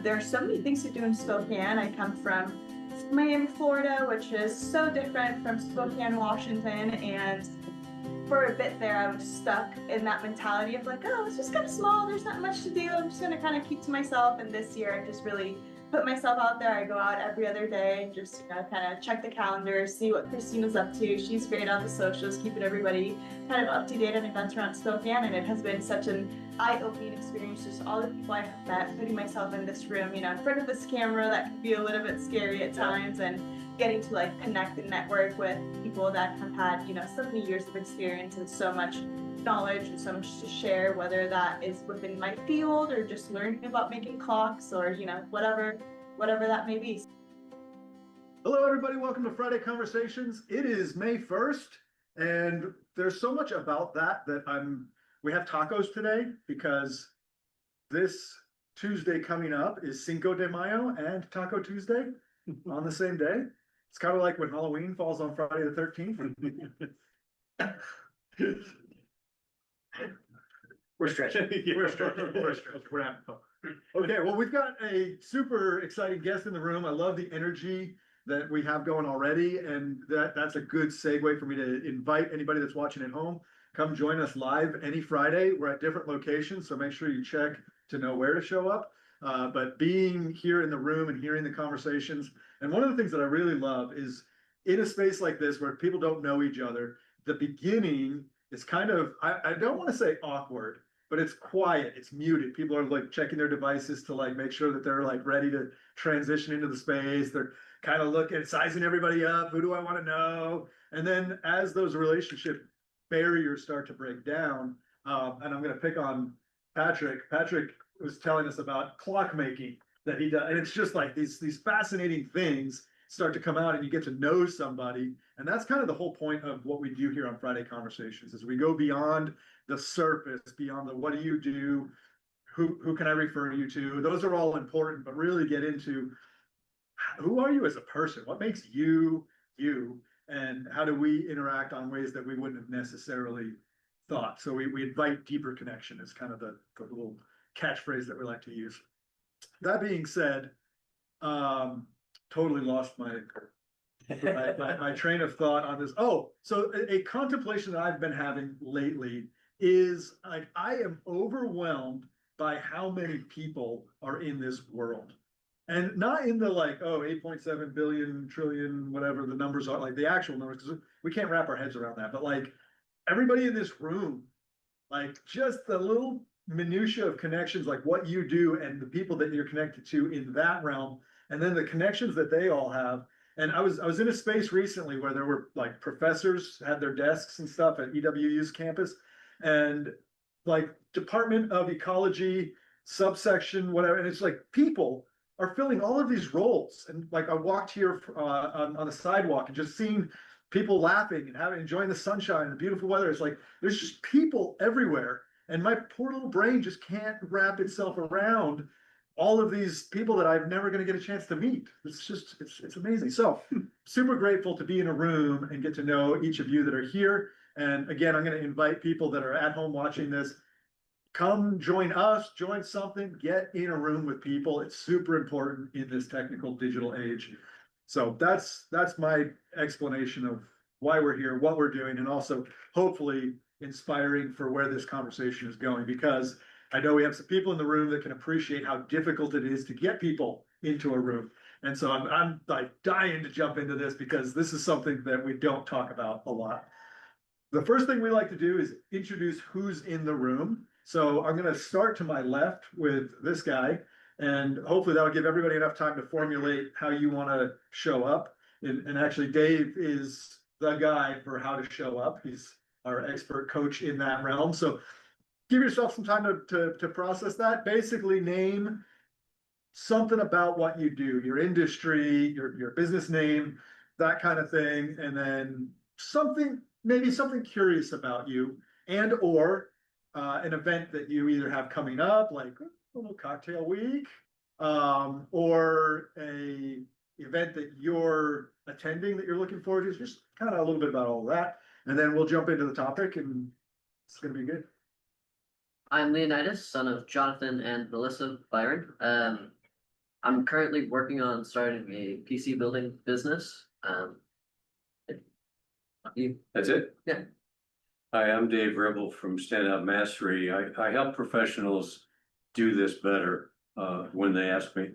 there's so many things to do in Spokane. I come from Miami, Florida, which is so different from Spokane, Washington, and for a bit there, I was stuck in that mentality of like, oh, it's just kind of small. There's not much to do. I'm just going to kind of keep to myself. And this year, I just really put myself out there. I go out every other day and just, kind of check the calendar, see what Christina's up to. She's great on the socials, keeping everybody kind of up to date on events around Spokane. And it has been such an eye-opening experience. Just all the people I have met, putting myself in this room, in front of this camera that can be a little bit scary at times, and getting to like connect and network with people that have had, so many years of experience and so much knowledge and so much to share, whether that is within my field or just learning about making clocks or, whatever that may be. Hello, everybody. Welcome to Friday Conversations. It is May 1st, and there's so much about that we have tacos today because this Tuesday coming up is Cinco de Mayo and Taco Tuesday on the same day. It's kind of like when Halloween falls on Friday the 13th. We're stretching. We're stretching. We're having fun. Okay, well, we've got a super exciting guest in the room. I love the energy that we have going already, and that's a good segue for me to invite anybody that's watching at home. Come join us live any Friday. We're at different locations, so make sure you check to know where to show up. But being here in the room and hearing the conversations, and one of the things that I really love is in a space like this where people don't know each other, the beginning is kind of, I don't want to say awkward, but it's quiet, it's muted. People are like checking their devices to like make sure that they're like ready to transition into the space. They're kind of looking, sizing everybody up. Who do I want to know? And then as those relationship barriers start to break down, and I'm going to pick on Patrick. Patrick was telling us about clockmaking that he does, and it's just like these fascinating things start to come out, and you get to know somebody, and that's kind of the whole point of what we do here on Friday Conversations. Is we go beyond the surface, beyond the what do you do, who can I refer you to? Those are all important, but really get into who are you as a person? What makes you you? And how do we interact on ways that we wouldn't have necessarily thought? So we invite deeper connection is kind of the little catchphrase that we like to use. That being said, totally lost my train of thought on this. Oh, so a contemplation that I've been having lately is like I am overwhelmed by how many people are in this world. And not in the like, 8.7 billion, trillion, whatever the numbers are, like the actual numbers, because we can't wrap our heads around that. But like everybody in this room, like just the little minutia of connections, like what you do and the people that you're connected to in that realm, and then the connections that they all have. And I was in a space recently where there were like professors had their desks and stuff at EWU's campus, and like Department of Ecology, subsection, whatever. And it's like people are filling all of these roles. And like I walked here on the sidewalk and just seeing people laughing and enjoying the sunshine and the beautiful weather. It's like there's just people everywhere. And my poor little brain just can't wrap itself around all of these people that I'm never going to get a chance to meet. It's amazing. So super grateful to be in a room and get to know each of you that are here. And again, I'm going to invite people that are at home watching this, come join us, join something, get in a room with people. It's super important in this technical digital age. So that's my explanation of why we're here, what we're doing, and also hopefully inspiring for where this conversation is going, because I know we have some people in the room that can appreciate how difficult it is to get people into a room. And so I'm like dying to jump into this because this is something that we don't talk about a lot. The first thing we like to do is introduce who's in the room. So I'm going to start to my left with this guy, and hopefully that'll give everybody enough time to formulate how you want to show up. And actually, Dave is the guy for how to show up. He's our expert coach in that realm. So give yourself some time to process that. Basically, name something about what you do, your industry, your business name, that kind of thing, and then maybe something curious about you, and or an event that you either have coming up, like a little cocktail week, or a event that you're attending that you're looking forward to. Just kind of a little bit about all of that, and then we'll jump into the topic, and it's going to be good. I'm Leonidas, son of Jonathan and Melissa Biron. I'm currently working on starting a PC building business. That's it? Yeah. Hi, I'm Dave Ribble from Standout Mastery. I help professionals do this better, when they ask me.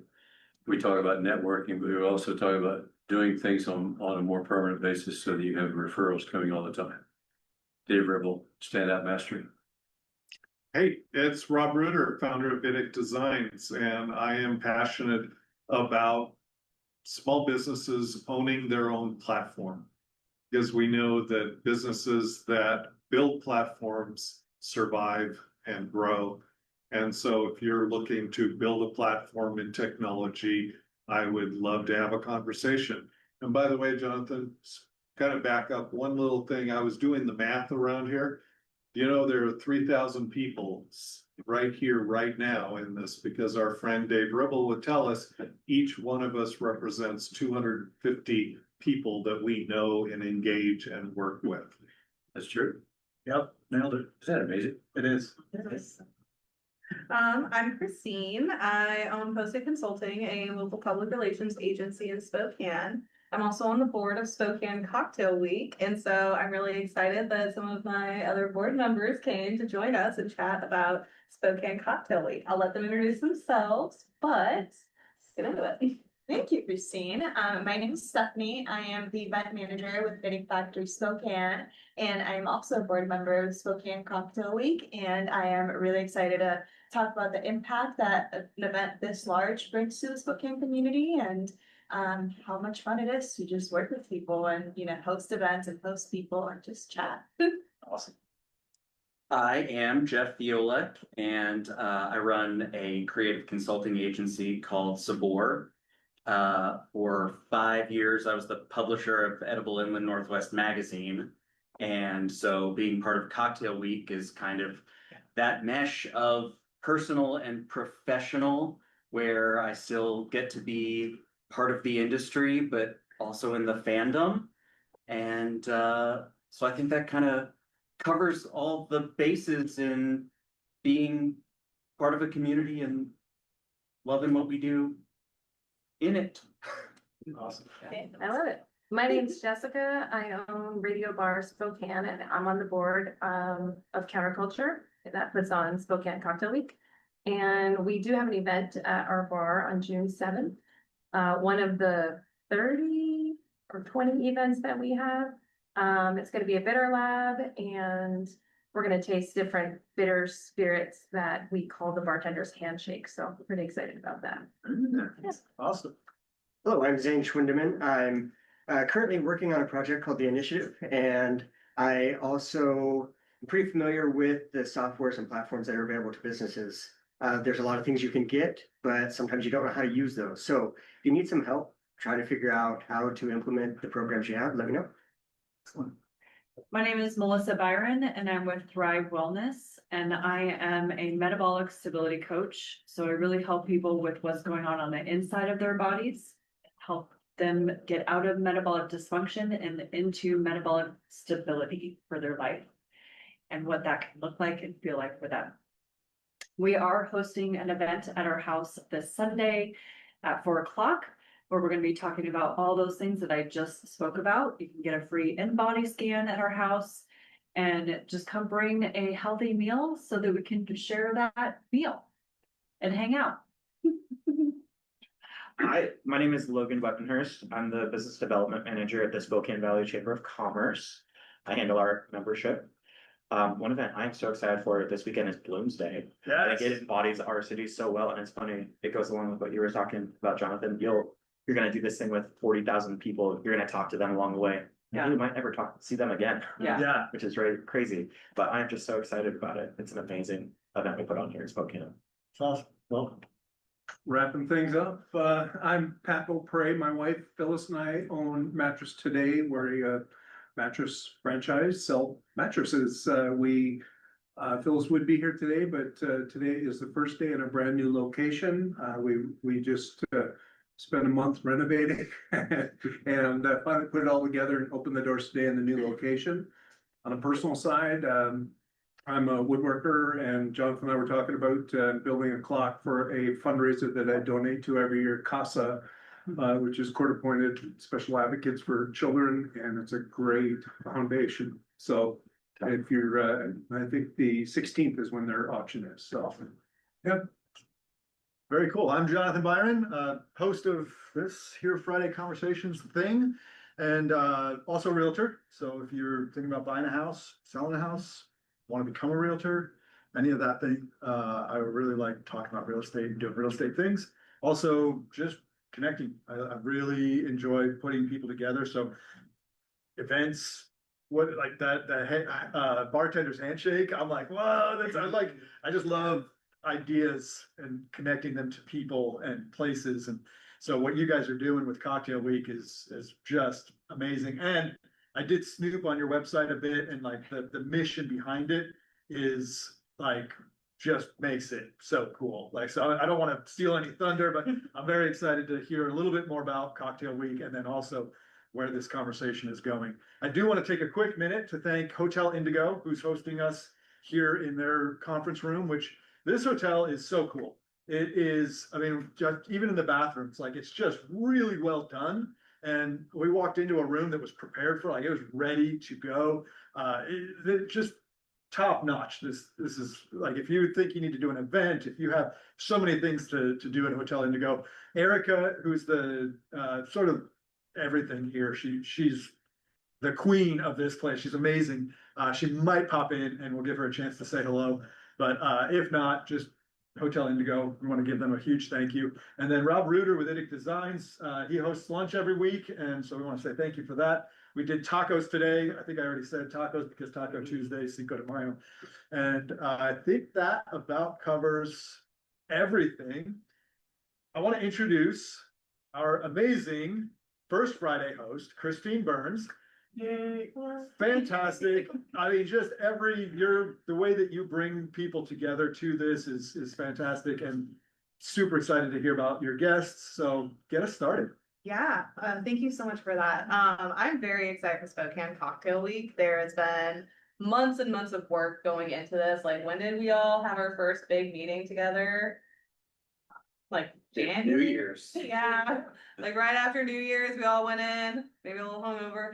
We talk about networking, but we also talk about doing things on a more permanent basis so that you have referrals coming all the time. Dave Ribble, Standout Mastery. Hey, it's Rob Ruder, founder of Vidic Designs, and I am passionate about small businesses owning their own platform. Because we know that businesses that build platforms survive and grow. And so if you're looking to build a platform in technology, I would love to have a conversation. And by the way, Jonathan, kind of back up one little thing. I was doing the math around here. You know, there are 3,000 people right here, right now in this, because our friend Dave Ribble would tell us each one of us represents 250 people that we know and engage and work with. That's true. Yep, nailed it. Is that amazing? It is. I'm Christine. I own Posted Consulting, a local public relations agency in Spokane. I'm also on the board of Spokane Cocktail Week, and so I'm really excited that some of my other board members came to join us and chat about Spokane Cocktail Week. I'll let them introduce themselves, but let's get into it. Thank you, Christine. My name is Stephanie. I am the event manager with Bidding Factory Spokane, and I am also a board member of Spokane Cocktail Week, and I am really excited to talk about the impact that an event this large brings to the Spokane community and how much fun it is to just work with people and, you know, host events and host people and just chat. Awesome. I am Jeff Fiolek, and I run a creative consulting agency called Sabor. For 5 years, I was the publisher of Edible Inland Northwest magazine. And so being part of Cocktail Week is kind of that mesh of personal and professional, where I still get to be part of the industry, but also in the fandom. And so I think that kind of covers all the bases in being part of a community and loving what we do in it. Awesome. I love it. My name's Jessica. I own Radio Bar Spokane, and I'm on the board of Counterculture that puts on Spokane Cocktail Week. And we do have an event at our bar on June 7th. One of the 30 or 20 events that we have. It's going to be a bitter lab, and we're going to taste different bitter spirits that we call the bartender's handshake. So I'm pretty excited about that. Awesome. Hello, I'm Zane Schwendiman. I'm currently working on a project called The Initiative, and I also am pretty familiar with the softwares and platforms that are available to businesses. There's a lot of things you can get, but sometimes you don't know how to use those. So if you need some help trying to figure out how to implement the programs you have, let me know. Excellent. My name is Melissa Biron, and I'm with Thrive Wellness, and I am a metabolic stability coach. So I really help people with what's going on the inside of their bodies, help them get out of metabolic dysfunction and into metabolic stability for their life, and what that can look like and feel like for them. We are hosting an event at our house this Sunday at 4 o'clock, where we're going to be talking about all those things that I just spoke about. You can get a free in-body scan at our house, and just come bring a healthy meal so that we can share that meal and hang out. Hi, my name is Logan Buckenhurst. I'm the business development manager at the Spokane Valley Chamber of Commerce. I handle our membership. One event I'm so excited for this weekend is Bloomsday. I think it embodies our city so well, and it's funny. It goes along with what you were talking about, Jonathan. You're going to do this thing with 40,000 people. You're going to talk to them along the way. Yeah. You might never see them again. Yeah. Which is very crazy. But I'm just so excited about it. It's an amazing event we put on here in Spokane. Awesome. Well, Wrapping things up, I'm Pat Beaupre. My wife Phyllis and I own Mattress Today. We're a mattress franchise, sell mattresses. Phyllis would be here today, but today is the first day in a brand new location. We just spent a month renovating and finally put it all together and opened the doors today in the new location. On a personal side, I'm a woodworker, and Jonathan and I were talking about building a clock for a fundraiser that I donate to every year, CASA, which is court-appointed special advocates for children, and it's a great foundation. So if you're, I think the 16th is when their auction is, so. Yep. Very cool. I'm Jonathan Biron, host of this here Friday Conversations thing, and also a realtor. So if you're thinking about buying a house, selling a house, want to become a realtor, any of that thing, I would really like talking about real estate and doing real estate things. Also, just connecting. I really enjoy putting people together. So events, what like that bartender's handshake. I'm like, whoa, I just love ideas and connecting them to people and places. And so what you guys are doing with Cocktail Week is just amazing. And I did snoop on your website a bit, and like the mission behind it is like just makes it so cool. Like, so I don't want to steal any thunder, but I'm very excited to hear a little bit more about Cocktail Week and then also where this conversation is going. I do want to take a quick minute to thank Hotel Indigo, who's hosting us here in their conference room, which this hotel is so cool. It is, I mean, just even in the bathrooms, like it's just really well done. And we walked into a room that was prepared for, like, it was ready to go. It just top notch. This is like, if you think you need to do an event, if you have so many things to do at Hotel Indigo, Erica, who's the sort of everything here, she's the queen of this place. She's amazing. She might pop in and we'll give her a chance to say hello. But if not, just Hotel Indigo, we want to give them a huge thank you. And then Rob Reuter with Idic Designs, he hosts lunch every week, and so we want to say thank you for that. We did tacos today. I think I already said tacos because Taco Tuesday, Cinco de Mayo. And I think that about covers everything. I want to introduce our amazing first Friday host, Christine Burns. Yay, fantastic. I mean, just the way that you bring people together to this is fantastic, and super excited to hear about your guests. So get us started. Yeah, thank you so much for that. I'm very excited for Spokane Cocktail Week. There has been months and months of work going into this. Like, when did we all have our first big meeting together? Like January? New Year's. Yeah, like right after New Year's, we all went in, maybe a little hungover.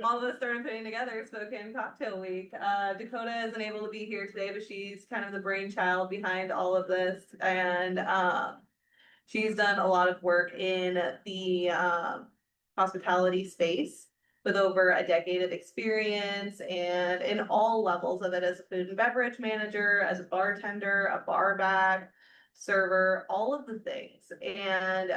All of us started putting together Spokane Cocktail Week. Dakota isn't able to be here today, but she's kind of the brainchild behind all of this. And she's done a lot of work in the hospitality space with over a decade of experience and in all levels of it, as a food and beverage manager, as a bartender, a bar back, server, all of the things. And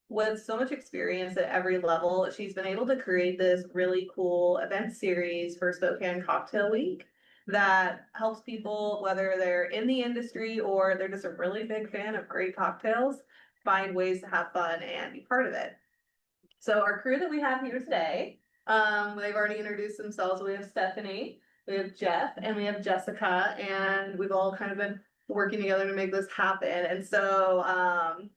with so much experience at every level, she's been able to create this really cool event series for Spokane Cocktail Week that helps people, whether they're in the industry or they're just a really big fan of great cocktails, find ways to have fun and be part of it. So our crew that we have here today, they've already introduced themselves. We have Stephanie, we have Jeff, and we have Jessica, and we've all kind of been working together to make this happen. And so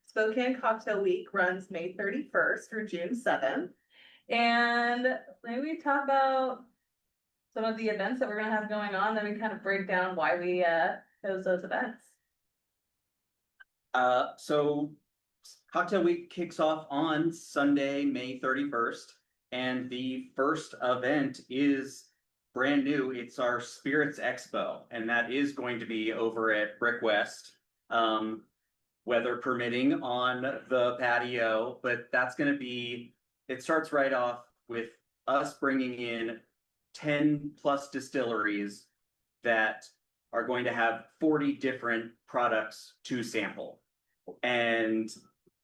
Spokane Cocktail Week runs May 31st through June 7th. And maybe we talk about some of the events that we're going to have going on, then we kind of break down why we chose those events. So Cocktail Week kicks off on Sunday, May 31st, and the first event is brand new. It's our Spirits Expo, and that is going to be over at Brick West, weather permitting, on the patio. But that's going to be, it starts right off with us bringing in 10 plus distilleries that are going to have 40 different products to sample. And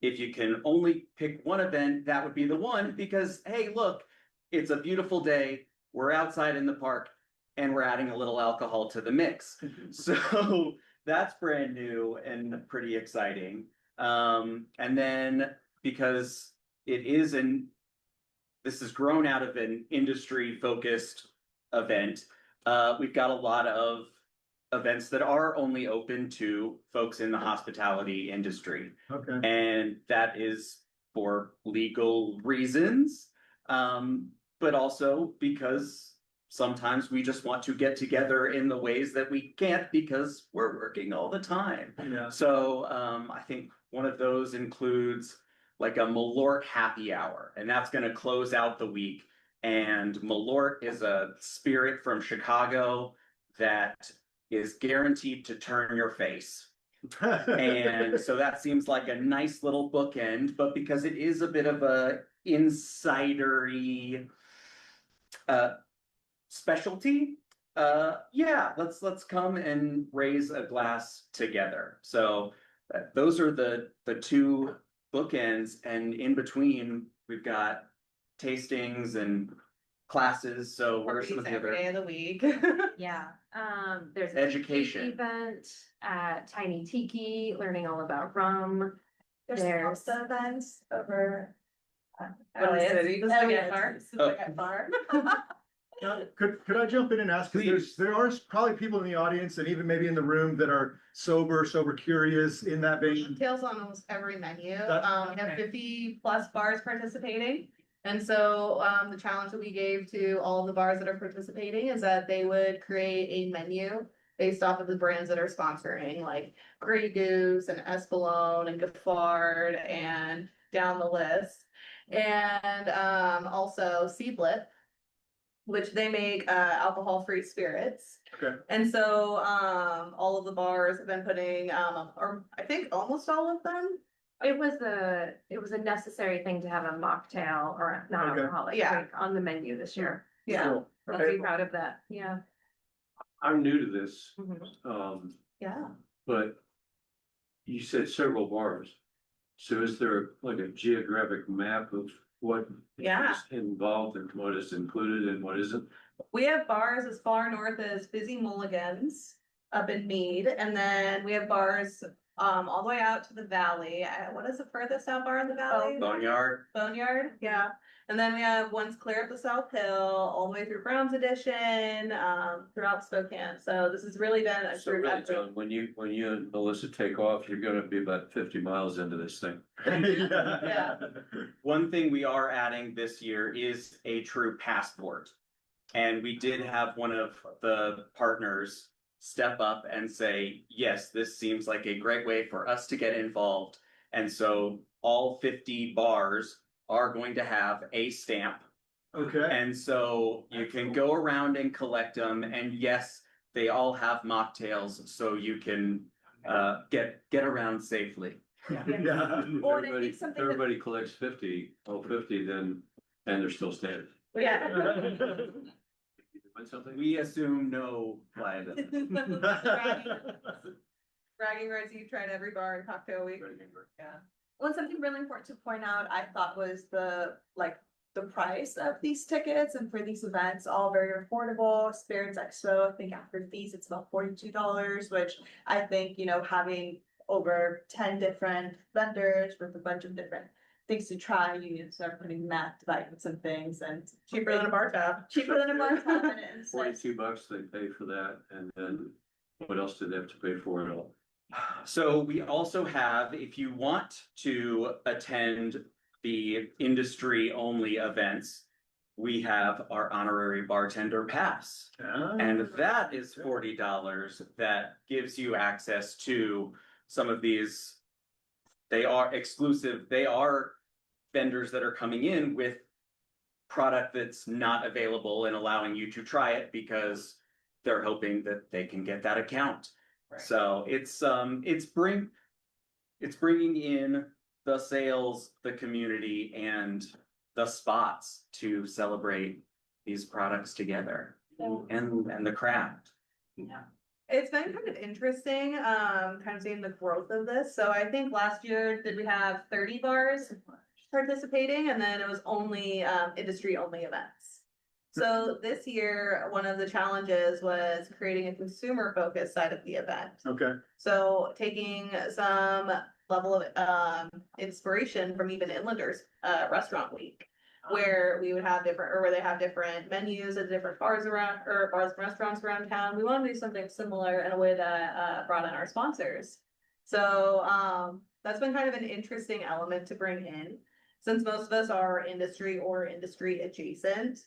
if you can only pick one event, that would be the one, because, hey, look, it's a beautiful day. We're outside in the park and we're adding a little alcohol to the mix. So that's brand new and pretty exciting. And then, because this has grown out of an industry focused event, we've got a lot of events that are only open to folks in the hospitality industry. Okay. And that is for legal reasons, but also because sometimes we just want to get together in the ways that we can't because we're working all the time. Yeah. So I think one of those includes like a Malort happy hour, and that's gonna close out the week. And Malort is a spirit from Chicago that is guaranteed to turn your face. And so that seems like a nice little bookend, but because it is a bit of a insidery specialty, yeah, let's come and raise a glass together. So those are the two bookends, and in between we've got tastings and classes. So what are some of the Every day other of the week. Yeah, there's. a education? Event at Tiny Tiki, learning all about rum. There's salsa events over. What is it? You just Elliot's. forget bar? Spokane Bar. Could I jump in and ask, 'cause there are probably people in the audience and even maybe in the room that are sober curious in that vein. Tails on almost every menu. That- We have 50+ bars participating. And so, the challenge that we gave to all the bars that are participating is that they would create a menu based off of the brands that are sponsoring, like Grey Goose and Espolone and Gaffard and down the list. And, also Seablip, which they make, alcohol-free spirits. Okay. And so, all of the bars have been putting, or I think almost all of them. It was a necessary thing to have a mocktail or a non-alcoholic Yeah. drink on the menu this year. Yeah. So we're pretty proud of that, yeah. I'm new to this, Mhm. Yeah. but you said several bars. So is there like a geographic map of what Yeah. is involved and what is included and what isn't? We have bars as far north as Busy Mulligan's up in Mead, and then we have bars all the way out to the valley. What is the furthest out bar in the valley? Boneyard? Boneyard, yeah. And then we have ones clear up the South Hill, all the way through Brown's Edition, throughout Spokane. So this has really been a So group really, effort. John, when you and Melissa take off, you're gonna be about 50 miles into this thing. Yeah. One thing we are adding this year is a true passport. And we did have one of the partners step up and say, yes, this seems like a great way for us to get involved. And so all 50 bars are going to have a stamp. Okay. And so you can go around and collect them. And yes, they all have mocktails, so you can get around safely. Yeah. Or I Everybody, think something that- everybody collects 50, all 50, then, and they're still standing. Yeah. Win something? We assume no liability. Bragging rights, you tried every bar in cocktail week. Yeah. Well, something really important to point out, I thought was the price of these tickets and for these events, all very affordable. Spirits Expo, I think after fees, it's about $42, which I think, having over 10 different vendors with a bunch of different things to try, you need to start putting math divides and things and Cheaper than a bar tab. cheaper than a bar tab. And it's like- $42, they pay for that, and then what else do they have to pay for it all? So we also have, if you want to attend the industry only events, we have our honorary bartender pass. And that is $40 that gives you access to some of these. They are exclusive, they are vendors that are coming in with product that's not available and allowing you to try it because they're hoping that they can get that account. So it's bringing in the sales, the community, and the spots to celebrate these products together and the craft. It's been kind of interesting, kind of seeing the growth of this. So I think last year, did we have 30 bars participating? And then it was only, industry only events. So this year, one of the challenges was creating a consumer focused side of the event. Okay. So taking some level of inspiration from even Inlanders Restaurant Week, where we would have different, or where they have different menus at different bars around, or bars and restaurants around town. We want to do something similar in a way that brought in our sponsors. So that's been kind of an interesting element to bring in. since most of us are industry or industry adjacent.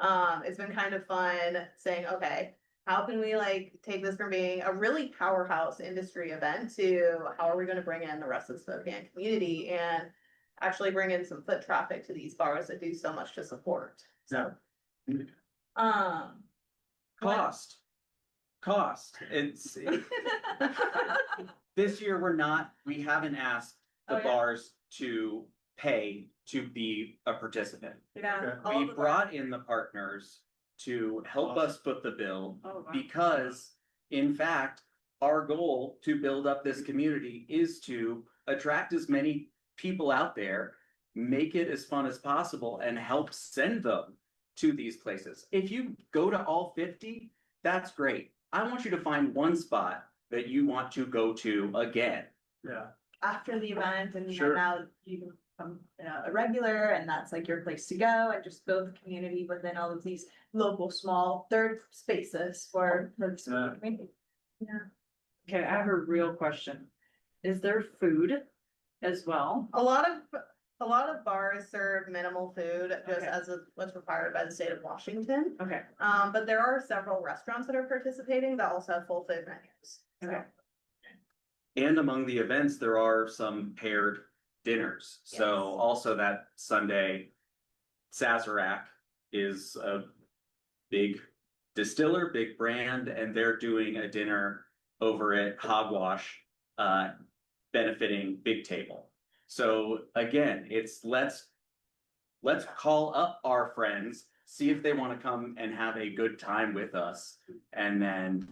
It's been kind of fun saying, okay, how can we like take this from being a really powerhouse industry event to how are we gonna bring in the rest of the Spokane community and actually bring in some foot traffic to these bars that do so much to support, so. Cost. It's, this year, we haven't asked the Oh, yeah? bars to pay to be a participant. Yeah. We brought in the partners to help us foot the bill Oh, wow. because, in fact, our goal to build up this community is to attract as many people out there, make it as fun as possible, and help send them to these places. If you go to all 50, that's great. I want you to find one spot that you want to go to again. Yeah. After the event, and Sure. now you can become, a regular, and that's like your place to go, and just build the community within all of these local, small third spaces for the Yeah. community. Yeah. Okay, I have a real question. Is there food as well? A lot of bars serve minimal food, just Okay. as what's required by the state of Washington. Okay, But there are several restaurants that are participating that also have full food menus. So, okay. And among the events, there are some paired dinners. So Yes. also that Sunday, Sazerac is a big distiller, big brand, and they're doing a dinner over at Hogwash, benefiting Big Table. So again, it's let's call up our friends, see if they want to come and have a good time with us, and then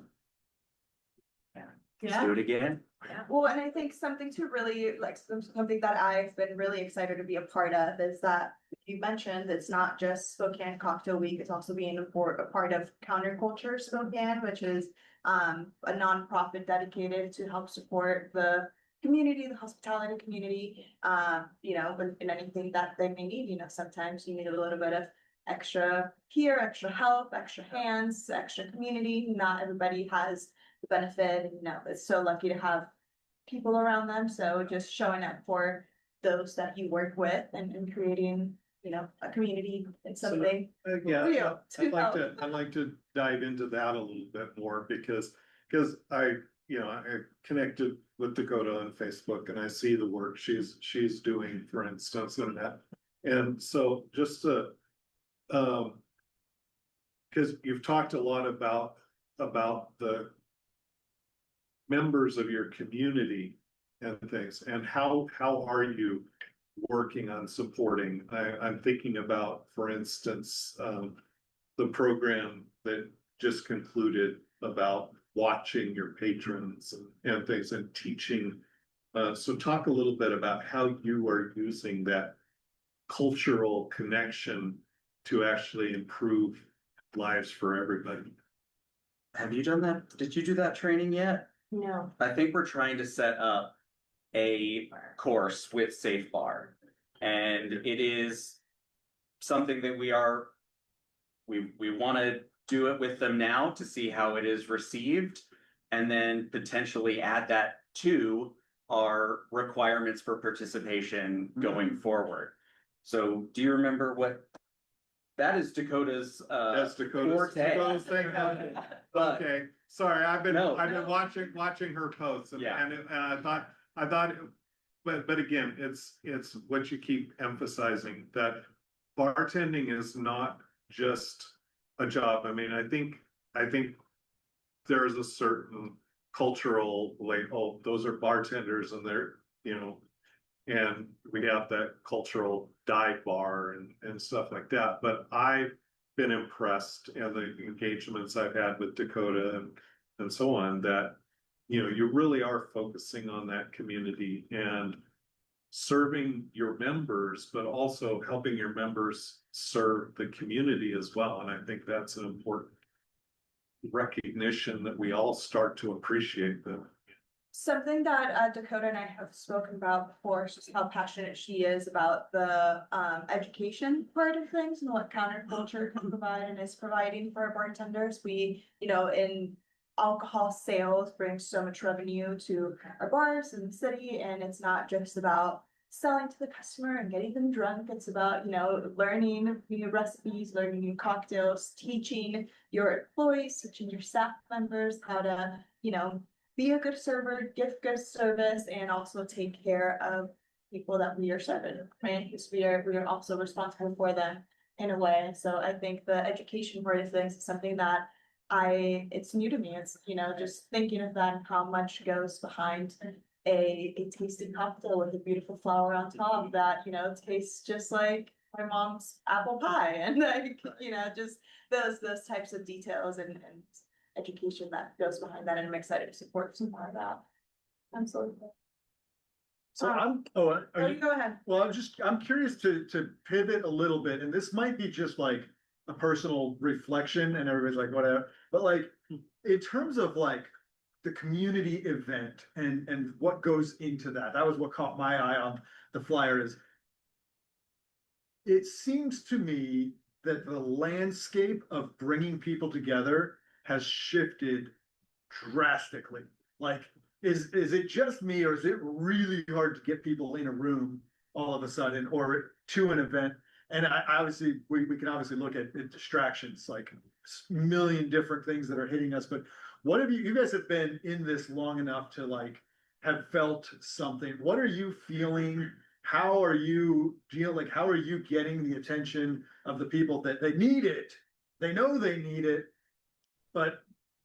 just do it again. Well, and I think something to really like something that I've been really excited to be a part of is that you mentioned it's not just Spokane Cocktail Week, it's also being a part of Counterculture Spokane, which is a nonprofit dedicated to help support the community, the hospitality community, in anything that they may need. Sometimes you need a little bit of extra here, extra help, extra hands, extra community. Not everybody has the benefit, and it's so lucky to have people around them. So just showing up for those that you work with and creating, a community and something. Yeah, real to help. I'd like to dive into that a little bit more because I connected with Dakota on Facebook and I see the work she's doing, for instance, in that. And so just to, because you've talked a lot about the members of your community and things, and how are you working on supporting? I'm thinking about, for instance, the program that just concluded about watching your patrons and things and teaching. So talk a little bit about how you are using that cultural connection to actually improve lives for everybody. Have you done that? Did you do that training yet? No. I think we're trying to set up a course with Safe Bar. And it is something that we want to do it with them now to see how it is received. And then potentially add that to our requirements for participation going forward. So do you remember what? That is Dakota's That's Dakota's thing. But Okay, sorry, I've been No. watching her posts and Yeah. and I thought, but again, it's what you keep emphasizing, that bartending is not just a job. I mean, I think there's a certain cultural, like, oh, those are bartenders and they're, and we have that cultural dive bar and stuff like that. But I've been impressed in the engagements I've had with Dakota and so on, that, you really are focusing on that community and serving your members, but also helping your members serve the community as well. And I think that's an important recognition that we all start to appreciate them. Something that Dakota and I have spoken about before is just how passionate she is about the education part of things and what counterculture can provide and is providing for our bartenders. We, in alcohol sales brings so much revenue to our bars in the city, and it's not just about selling to the customer and getting them drunk. It's about, learning new recipes, learning new cocktails, teaching your employees, teaching your staff members how to, be a good server, give good service, and also take care of people that we are serving, right? Because we are also responsible for them in a way. So I think the education part of things is something that it's new to me. It's, just thinking of that and how much goes behind a tasty cocktail with a beautiful flower on top that, tastes just like my mom's apple pie. And like, just those types of details and education that goes behind that. And I'm excited to support some more of that. Absolutely. So Oh, you go ahead. well, I'm curious to pivot a little bit, and this might be just like a personal reflection and everybody's like, whatever, but like, in terms of like the community event and what goes into that, that was what caught my eye on the flyer is, it seems to me that the landscape of bringing people together has shifted drastically. Like, is it just me, or is it really hard to get people in a room all of a sudden or to an event? And we can obviously look at distractions, like a million different things that are hitting us. But what have you guys have been in this long enough to like have felt something? What are you feeling? How are you dealing? Like, how are you getting the attention of the people that they need it? They know they need it, but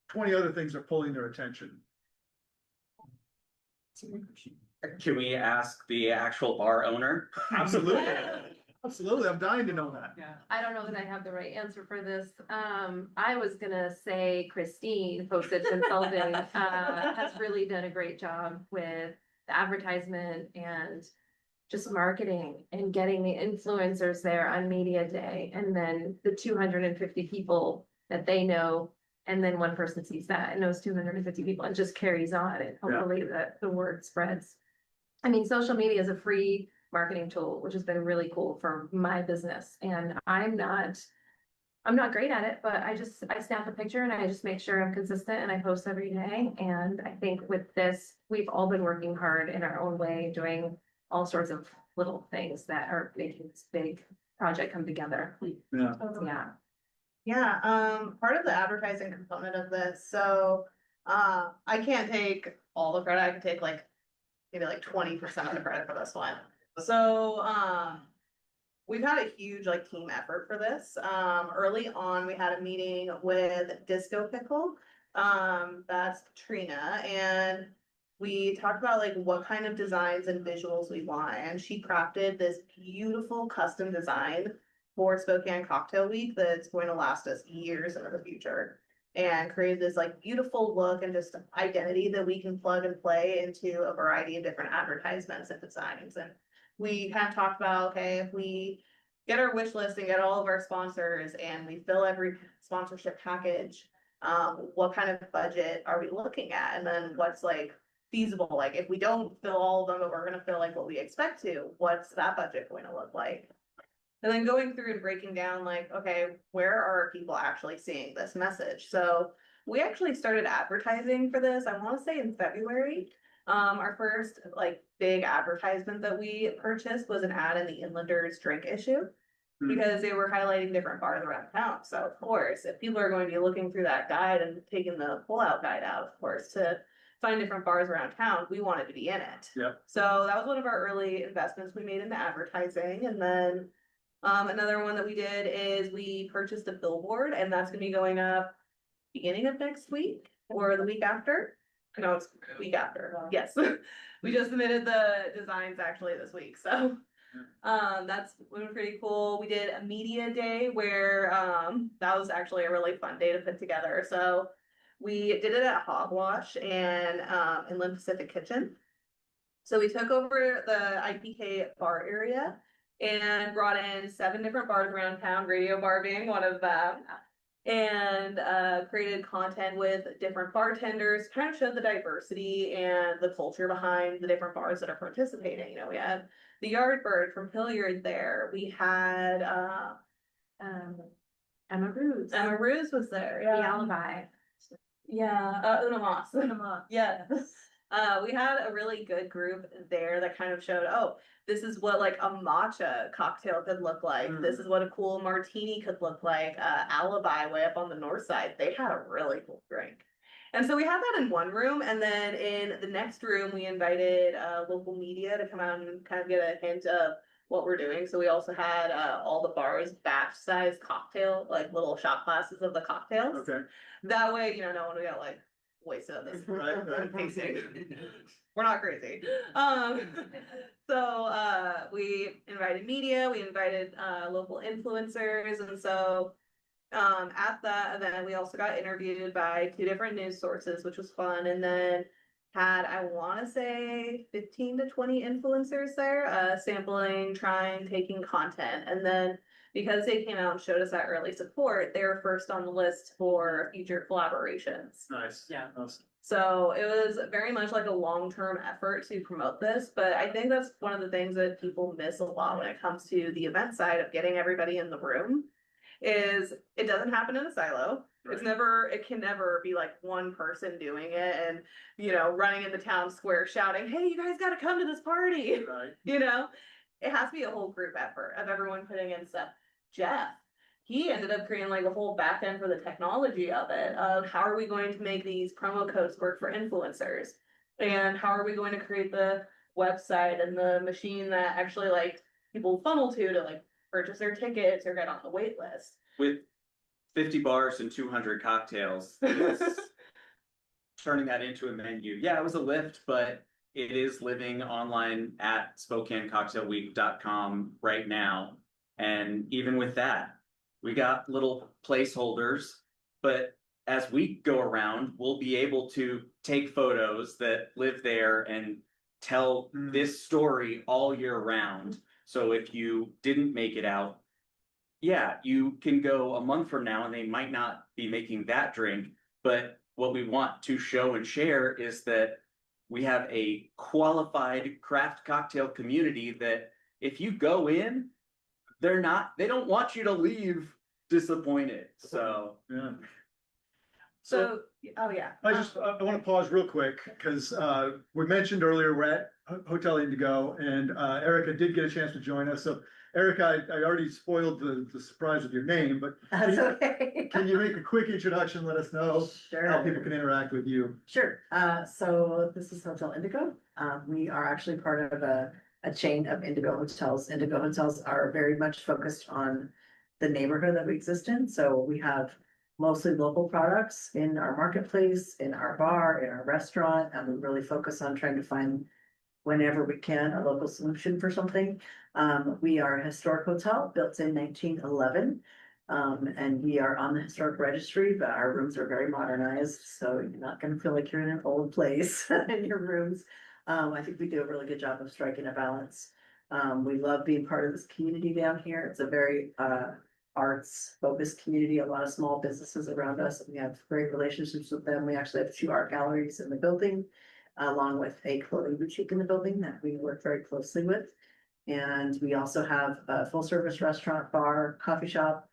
20 other things are pulling their attention. Can we ask the actual bar owner? Absolutely. Absolutely. I'm dying to know that. I don't know that I have the right answer for this. I was gonna say Christine, Postage Consulting, has really done a great job with the advertisement and just marketing and getting the influencers there on media day. And then the 250 people that they know, and then one person sees that and knows 250 people and just carries on, and hopefully the word spreads. I mean, social media is a free marketing tool, which has been really cool for my business. And I'm not great at it, but I snap a picture and I just make sure I'm consistent and I post every day. And I think with this, we've all been working hard in our own way, doing all sorts of little things that are making this big project come together. Yeah. Yeah. Yeah, part of the advertising component of this, so, I can't take all the credit, I can take maybe 20% of the credit for this one. So, we've had a huge team effort for this. Early on, we had a meeting with Disco Pickle, that's Trina, and we talked about what kind of designs and visuals we want, and she crafted this beautiful custom design for Spokane Cocktail Week that's going to last us years into the future, and created this beautiful look and just identity that we can plug and play into a variety of different advertisements and designs. And we kind of talked about, okay, if we get our wish list and get all of our sponsors and we fill every sponsorship package, what kind of budget are we looking at? And then what's feasible? If we don't fill all of them, but we're going to fill what we expect to, what's that budget going to look like? And then going through and breaking down okay, where are people actually seeing this message? So we actually started advertising for this, I want to say in February. Our first big advertisement that we purchased was an ad in the Inlanders drink issue, because they were highlighting different bars around town. So of course, if people are going to be looking through that guide and taking the pull-out guide out, of course, to find different bars around town, we wanted to be in it. Yep. So that was one of our early investments we made into advertising. And then another one that we did is we purchased a billboard, and that's gonna be going up beginning of next week or the week after. No, it's week after. Yes. We just submitted the designs actually this week. So that's been pretty cool. We did a media day where that was actually a really fun day to put together. So we did it at Hogwash and Inland Pacific Kitchen. So we took over the IPK bar area and brought in 7 different bars around town, Radio Bar being one of them, and created content with different bartenders, kind of showed the diversity and the culture behind the different bars that are participating. We had the Yardbird from Hilliard there. We had Emma Ruse. Emma Ruse was there. The Alibi. Yeah, Una Moss. Cinema. Yeah. We had a really good group there that kind of showed, oh, this is what like a matcha cocktail could look like. This is what a cool martini could look like. Alibi way up on the north side, they had a really cool drink. And so we had that in one room, and then in the next room, we invited local media to come out and kind of get a hint of what we're doing. So we also had all the bars batch size cocktail, like little shot glasses of the cocktails. Okay. That way, no one will get like wasted on this tasting. We're not crazy. So we invited media, we invited local influencers, and so at that event, we also got interviewed by 2 different news sources, which was fun. And then had, I want to say 15 to 20 influencers there, sampling, trying, taking content. And then because they came out and showed us that early support, they were first on the list for future collaborations. Nice. Yeah. Awesome. So it was very much like a long-term effort to promote this, but I think that's one of the things that people miss a lot when it comes to the event side of getting everybody in the room. Is it doesn't happen in a silo. Right. It can never be like one person doing it and, running in the town square shouting, hey, you guys got to come to this party. Right. It has to be a whole group effort of everyone putting in stuff. Jeff, he ended up creating like a whole back end for the technology of it, of how are we going to make these promo codes work for influencers? And how are we going to create the website and the machine that actually like people funnel to like purchase their tickets or get on the wait list. With 50 bars and 200 cocktails, it's turning that into a menu. Yeah, it was a lift, but it is living online at SpokaneCocktailWeek.com right now. And even with that, we got little placeholders, but as we go around, we'll be able to take photos that live there and tell this story all year round. So if you didn't make it out, yeah, you can go a month from now and they might not be making that drink. But what we want to show and share is that we have a qualified craft cocktail community that if you go in, they don't want you to leave disappointed. So, yeah. So, oh yeah. I want to pause real quick because we mentioned earlier we're at Hotel Indigo and Erica did get a chance to join us. So Erica, I already spoiled the surprise with your name, but That's okay. can you make a quick introduction? Let us know how people can interact with you. Sure. So this is Hotel Indigo. We are actually part of a chain of Indigo hotels. Indigo hotels are very much focused on the neighborhood that we exist in. So we have mostly local products in our marketplace, in our bar, in our restaurant, and we really focus on trying to find, whenever we can, a local solution for something. We are a historic hotel built in 1911. And we are on the historic registry, but our rooms are very modernized, so you're not gonna feel like you're in an old place in your rooms. I think we do a really good job of striking a balance. We love being part of this community down here. It's a very arts focused community, a lot of small businesses around us. We have great relationships with them. We actually have 2 art galleries in the building, along with a clothing boutique in the building that we work very closely with. And we also have a full service restaurant, bar, coffee shop,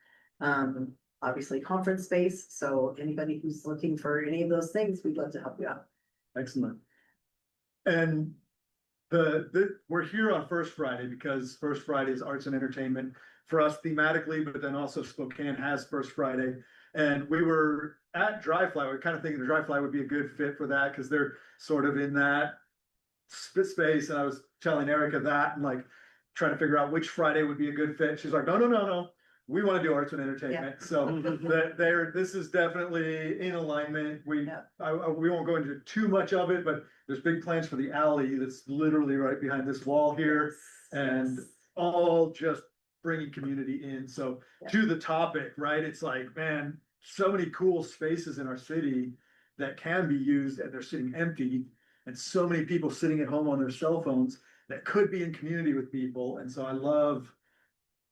obviously conference space. So anybody who's looking for any of those things, we'd love to help you out. Excellent. And we're here on First Friday because First Friday is arts and entertainment for us thematically, but then also Spokane has First Friday. And we were at Dry Fly. We're kind of thinking the Dry Fly would be a good fit for that because they're sort of in that space. And I was telling Erica that and like trying to figure out which Friday would be a good fit. She's like, no. We want to do arts and entertainment. Yeah. So this is definitely in alignment. We won't go into too much of it, but there's big plans for the alley that's literally right behind this wall here, and all just bringing community in. So to the topic, right? It's like, man, so many cool spaces in our city that can be used and they're sitting empty, and so many people sitting at home on their cell phones that could be in community with people. And so I love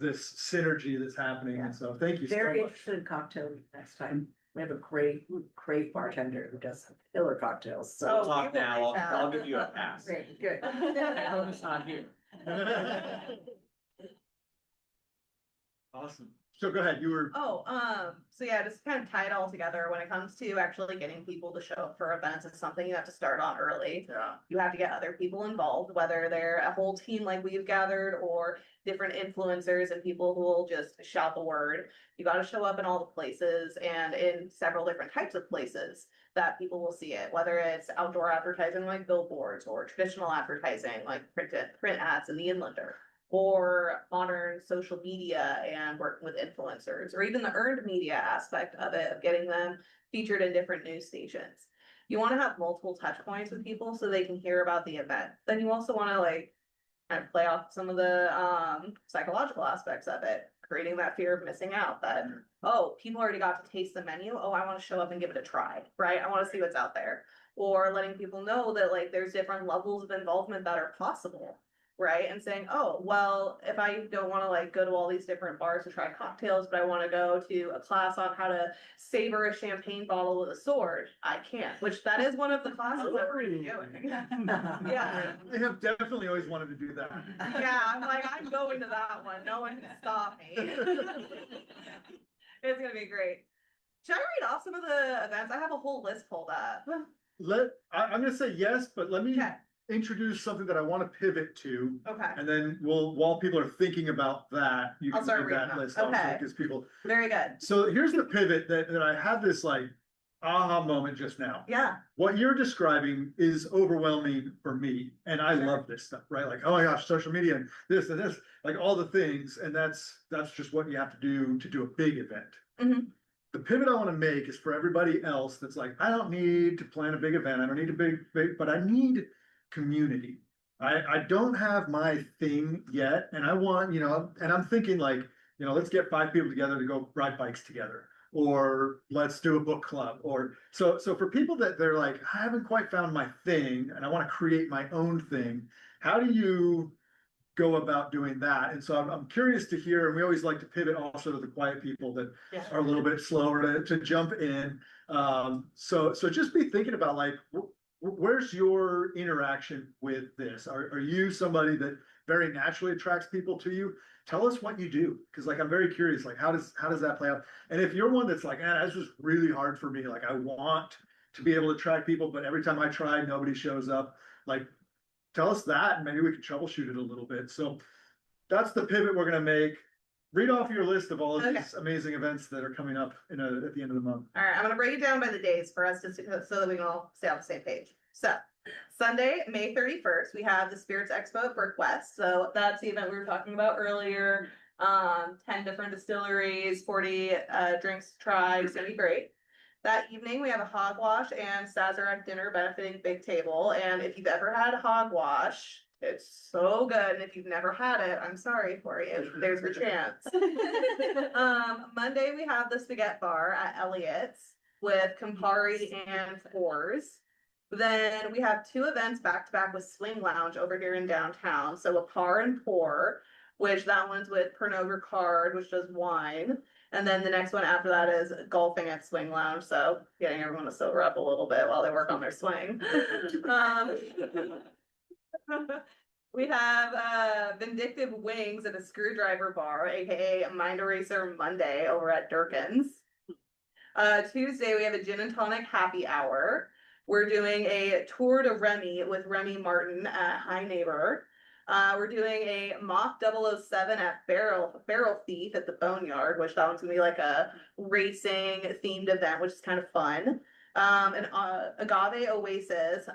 this synergy that's happening. And so thank you so much. Very interested in cocktail week next time. We have a great bartender who does some killer cocktails. So we'll talk now. I'll give you a pass. Great, good. I hope it's not here. Awesome. So go ahead, you were, So yeah, just kind of tie it all together when it comes to actually getting people to show up for events. It's something you have to start on early. yeah, You have to get other people involved, whether they're a whole team like we've gathered or different influencers and people who will just shout the word. You got to show up in all the places and in several different types of places that people will see it, whether it's outdoor advertising like billboards or traditional advertising like print ads in the Inlander, or modern social media and working with influencers, or even the earned media aspect of it, of getting them featured in different news stations. You want to have multiple touch points with people so they can hear about the event. Then you also want to like kind of play off some of the psychological aspects of it, creating that fear of missing out that, oh, people already got to taste the menu. Oh, I want to show up and give it a try, right? I want to see what's out there. Or letting people know that like there's different levels of involvement that are possible, right? And saying, oh, well, if I don't want to like go to all these different bars to try cocktails, but I want to go to a class on how to savor a champagne bottle with a sword, I can't, which that is one of the classes that we're doing. Yeah. I have definitely always wanted to do that. Yeah, I'm like, I'm going to that one. No one can stop me. It's gonna be great. Should I read off some of the events? I have a whole list pulled up. I'm gonna say yes, but let me Okay. introduce something that I want to pivot to. Okay. And then while people are thinking about that, you I'll can start give reading that them. list also, Okay. because people. Very good. So here's the pivot that I had this like aha moment just now. Yeah. What you're describing is overwhelming for me, and I love this stuff, right? Like, oh my gosh, social media and this, like all the things, and that's just what you have to do a big event. Mhm. The pivot I want to make is for everybody else that's like, I don't need to plan a big event, I don't need a big, but I need community. I don't have my thing yet, and I want, and I'm thinking like, let's get 5 people together to go ride bikes together, or let's do a book club, or so for people that they're like, I haven't quite found my thing and I want to create my own thing. How do you go about doing that? And so I'm curious to hear, and we always like to pivot also to the quiet people that are a little bit slower to jump in. So just be thinking about like, where's your interaction with this? Are you somebody that very naturally attracts people to you? Tell us what you do, because like I'm very curious, like how does that play out? And if you're one that's like, that's just really hard for me, like I want to be able to attract people, but every time I try, nobody shows up. Like, tell us that, and maybe we can troubleshoot it a little bit. So that's the pivot we're gonna make. Read off your list of all of these amazing events that are coming up at the end of the month. All right, I'm gonna break it down by the days for us so that we can all stay on the same page. So Sunday, May 31st, we have the Spirits Expo at Brook West. So that's the event we were talking about earlier. 10 different distilleries, 40 drinks to try. It's gonna be great. That evening, we have a hogwash and Sazerac dinner benefiting Big Table. And if you've ever had hogwash, it's so good. And if you've never had it, I'm sorry for you. There's your chance. Monday, we have the Spaghetti Bar at Elliott's with Campari and Fours. Then we have 2 events back to back with Swing Lounge over here in downtown. So a par and pour, which that one's with Pernod Ricard, which does wine. And then the next one after that is golfing at Swing Lounge. So getting everyone to sober up a little bit while they work on their swing. We have Vindictive Wings at a Screwdriver Bar, aka Mind Eraser Monday over at Durkin's. Tuesday, we have a Gin and Tonic Happy Hour. We're doing a tour to Remy with Remy Martin at High Neighbor. We're doing a mock 007 at Barrel Thief at the Boneyard, which that one's gonna be like a racing themed event, which is kind of fun. An Agave Oasis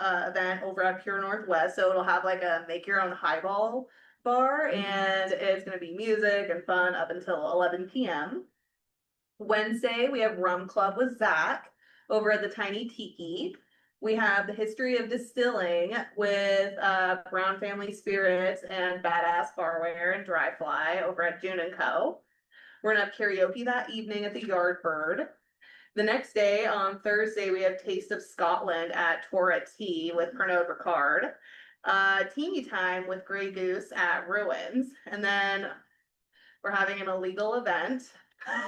event over at Pure Northwest, so it'll have like a make your own highball bar, and it's gonna be music and fun up until 11 p.m. Wednesday, we have Rum Club with Zach over at the Tiny Tiki. We have the history of distilling with Brown Family Spirits and Badass Barware and Dry Fly over at June & Co. We're gonna have karaoke that evening at the Yardbird. The next day, on Thursday, we have Taste of Scotland at Tora Tea with Pernod Ricard. Teeny Time with Grey Goose at Ruins. And then we're having an illegal event,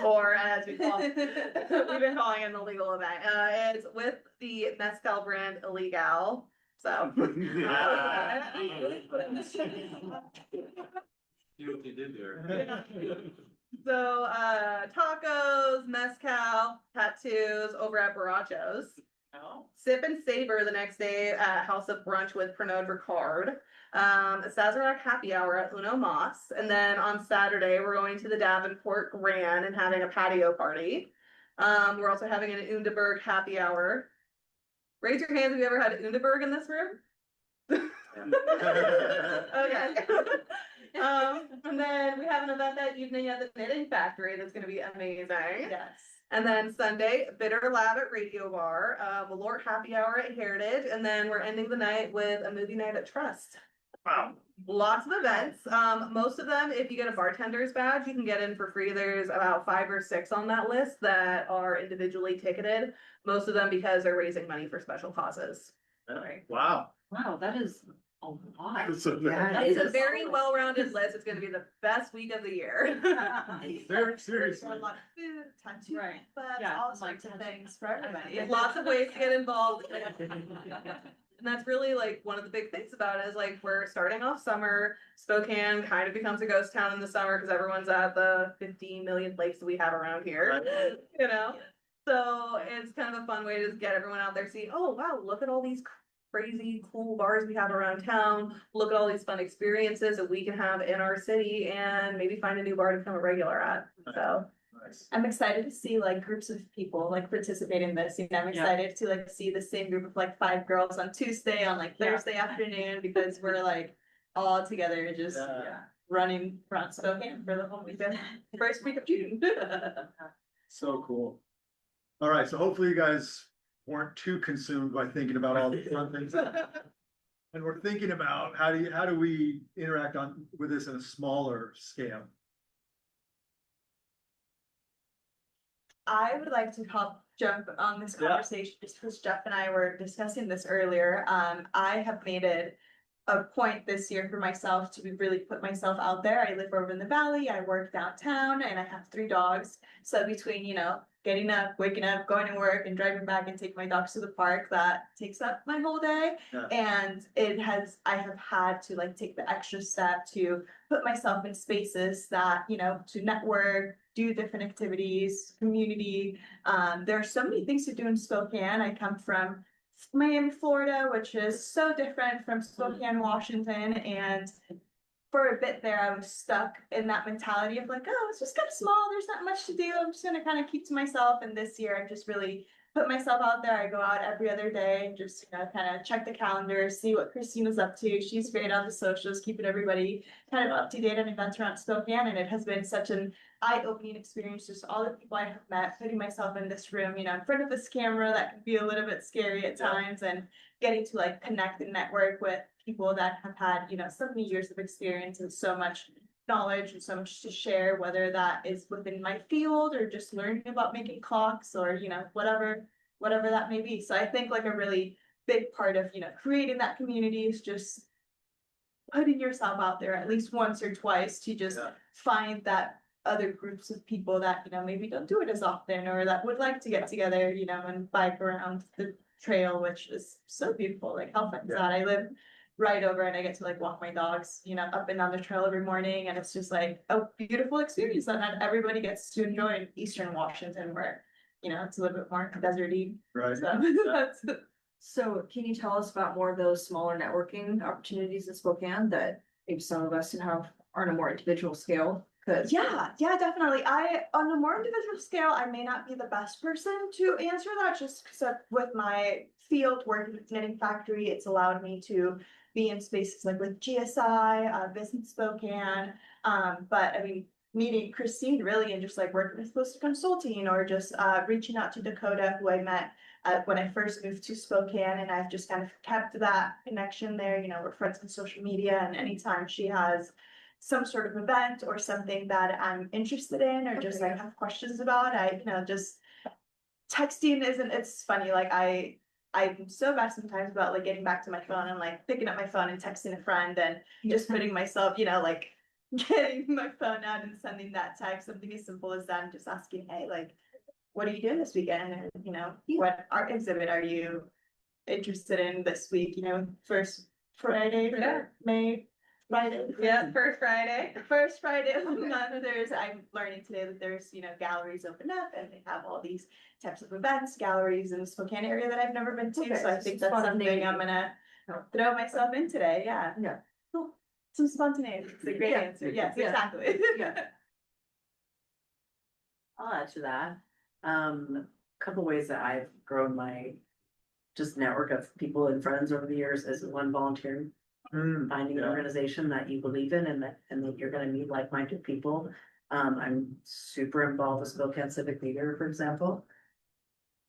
or as we call we've been calling it an illegal event. It's with the Mezcal brand Illegal. So See what you did there. So, tacos, mezcal, tattoos over at Barachos. Sip and savor the next day at House of Brunch with Pernod Ricard. Sazerac happy hour at Uno Mas. And then on Saturday, we're going to the Davenport Grand and having a patio party. We're also having an Underberg happy hour. Raise your hands if you ever had Underberg in this room. Okay. And then we have an event that evening at the Knitting Factory that's going to be amazing. Yes. And then Sunday, Bitter Lab at Radio Bar, Malort Happy Hour at Heritage, and then we're ending the night with a movie night at Trust. Wow. Lots of events. Most of them, if you get a bartender's badge, you can get in for free. There's about 5 or 6 on that list that are individually ticketed. Most of them because they're raising money for special causes. Wow. Wow, that is a lot. It's a Yeah, It's a is. very well-rounded list. It's going to be the best week of the year. very seriously. A lot of food, tattoo, Right. but Yeah, all like sorts of tattoo. things for everybody. Lots of ways to get involved. And that's really like one of the big things about it is like we're starting off summer. Spokane kind of becomes a ghost town in the summer because everyone's at the 15 million lakes that we have around here. You know? So it's kind of a fun way to just get everyone out there, see, oh wow, look at all these crazy cool bars we have around town. Look at all these fun experiences that we can have in our city and maybe find a new bar to become a regular at. So Nice. I'm excited to see like groups of people like participate in this. You know, I'm excited to like see the same group of like 5 girls on Tuesday, on like Thursday afternoon, because we're like all together just running around Spokane for the whole weekend. First week of June. So cool. All right, so hopefully you guys weren't too consumed by thinking about all the fun things. And we're thinking about how do we interact with this in a smaller scale? I would like to jump on this conversation just because Jeff and I were discussing this earlier. I have made it a point this year for myself to really put myself out there. I live over in the valley, I work downtown, and I have 3 dogs. So between, you know, getting up, waking up, going to work, and driving back and taking my dogs to the park, that takes up my whole day. Yeah. And I have had to like take the extra step to put myself in spaces that, you know, to network, do different activities, community. There are so many things to do in Spokane. I come from Miami, Florida, which is so different from Spokane, Washington. And for a bit there, I was stuck in that mentality of like, oh, it's just kind of small. There's not much to do. I'm just going to kind of keep to myself. And this year, I've just really put myself out there. I go out every other day and just, you know, kind of check the calendar, see what Christina's up to. She's great on the socials, keeping everybody kind of up to date on events around Spokane. And it has been such an eye-opening experience, just all the people I have met, putting myself in this room, you know, in front of this camera that can be a little bit scary at times, and getting to like connect and network with people that have had, you know, so many years of experience and so much knowledge and so much to share, whether that is within my field or just learning about making clocks or, you know, whatever that may be. So I think like a really big part of, you know, creating that community is just putting yourself out there at least once or twice to just find that other groups of people that, you know, maybe don't do it as often or that would like to get together, you know, and bike around the trail, which is so beautiful. Like how fun is that? I live right over and I get to like walk my dogs, you know, up and down the trail every morning. And it's just like a beautiful experience that not everybody gets to enjoy in Eastern Washington, where, you know, it's a little bit more deserty. Right. So So can you tell us about more of those smaller networking opportunities in Spokane that maybe some of us have on a more individual scale? Cause yeah, definitely. On a more individual scale, I may not be the best person to answer that just because with my field working with Knitting Factory, it's allowed me to be in spaces like with GSI, Visit Spokane. But I mean, meeting Christine really and just like working with Post Consulting or just reaching out to Dakota, who I met when I first moved to Spokane, and I've just kind of kept that connection there. You know, we're friends on social media, and anytime she has some sort of event or something that I'm interested in or just like have questions about, I, you know, just texting it's funny. Like I'm so bad sometimes about like getting back to my phone and like picking up my phone and texting a friend and just putting myself, you know, like getting my phone out and sending that text, something as simple as that, and just asking, hey, like, what are you doing this weekend? Or, you know, what art exhibit are you interested in this week? You know, first Friday for May Friday. Yeah, first Friday. First Friday of the month, I'm learning today that there's, galleries open up and they have all these types of events, galleries in the Spokane area that I've never been to, Okay, so I think that's something I'm gonna throw myself in today, yeah. Yeah. Cool. Some spontaneity, it's a great Yeah. answer, yes, Yeah. exactly. Yeah. I'll add to that. Couple ways that I've grown my just network of people and friends over the years is one, volunteering. Finding an yeah. organization that you believe in and that you're gonna meet like-minded people. I'm super involved with Spokane Civic Leader, for example.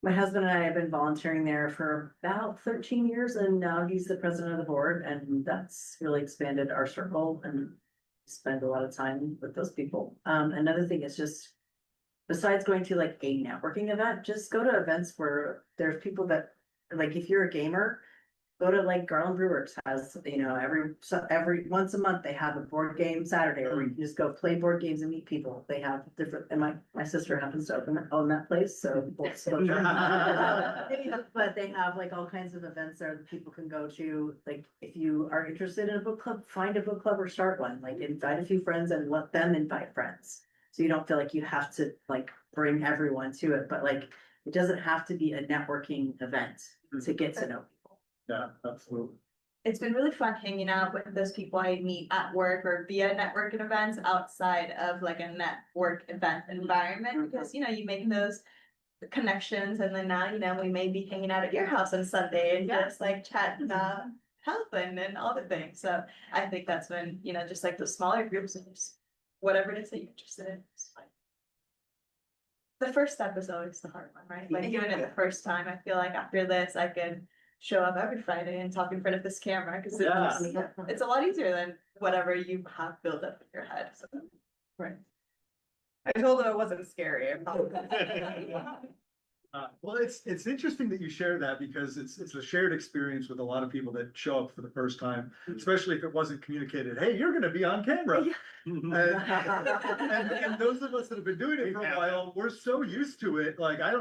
My husband and I have been volunteering there for about 13 years and now he's the president of the board and that's really expanded our circle and spend a lot of time with those people. Another thing is just, besides going to like a networking event, just go to events where there's people that, like if you're a gamer, go to like Garland Brewers has, every once a month they have a board game Saturday where you can just go play board games and meet people. They have different, and my sister happens to own that place, so. But they have like all kinds of events there that people can go to. Like if you are interested in a book club, find a book club or start one. Like invite a few friends and let them invite friends. So you don't feel like you have to like bring everyone to it, but like it doesn't have to be a networking event to get to know people. Yeah, absolutely. It's been really fun hanging out with those people I meet at work or via networking events outside of like a network event environment, because, you make those connections and then now, we may be hanging out at your house on Sunday and just like chatting about health and all the things. So I think that's when, just like the smaller groups and just whatever it is that you're interested in. It's fine. The first step is always the hard one, right? Like doing it the first time. I feel like after this, I can show up every Friday and talk in front of this camera because it's a lot easier than whatever you have built up in your head. So, right. I told them it wasn't scary. Well, it's interesting that you share that because it's a shared experience with a lot of people that show up for the first time, especially if it wasn't communicated. Hey, you're going to be on camera. And those of us that have been doing it for a while, we're so used to it. Like I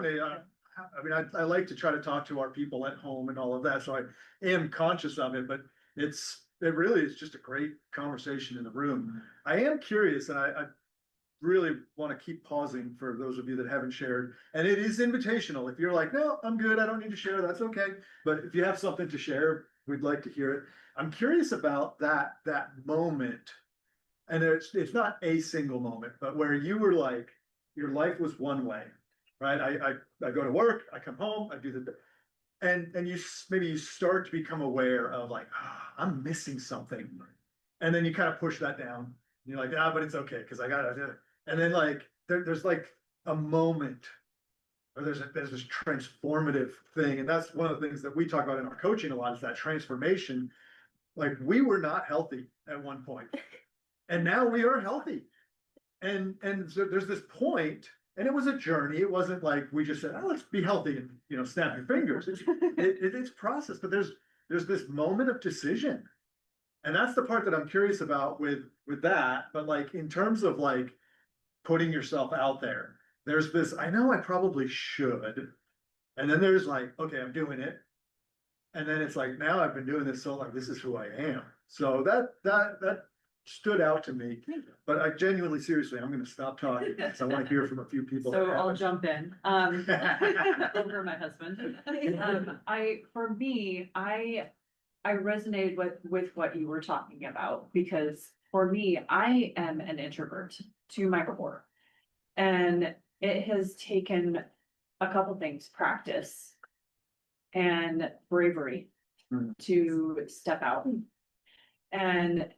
I like to try to talk to our people at home and all of that, so I am conscious of it. But it really is just a great conversation in the room. I am curious, and I really want to keep pausing for those of you that haven't shared. And it is invitational. If you're like, no, I'm good, I don't need to share, that's okay. But if you have something to share, we'd like to hear it. I'm curious about that moment. And it's not a single moment, but where you were like, your life was one way, right? I go to work, I come home, I do and you maybe you start to become aware of like, I'm missing something. And then you kind of push that down. And you're like, but it's okay, because I gotta do it. And then like there's like a moment or there's this transformative thing. And that's one of the things that we talk about in our coaching a lot, is that transformation. Like we were not healthy at one point. And now we are healthy. And so there's this point, and it was a journey. It wasn't like we just said, let's be healthy and snap your fingers. It's process, but there's this moment of decision. And that's the part that I'm curious about with that. But like in terms of like putting yourself out there, there's this, I know I probably should. And then there's like, okay, I'm doing it. And then it's like, now I've been doing this so long, this is who I am. So that stood out to me, but I genuinely, seriously, I'm gonna stop talking because I want to hear from a few people. So I'll jump in, over my husband. I resonated with what you were talking about, because for me, I am an introvert to my core. And it has taken a couple things, practice and bravery to step out. And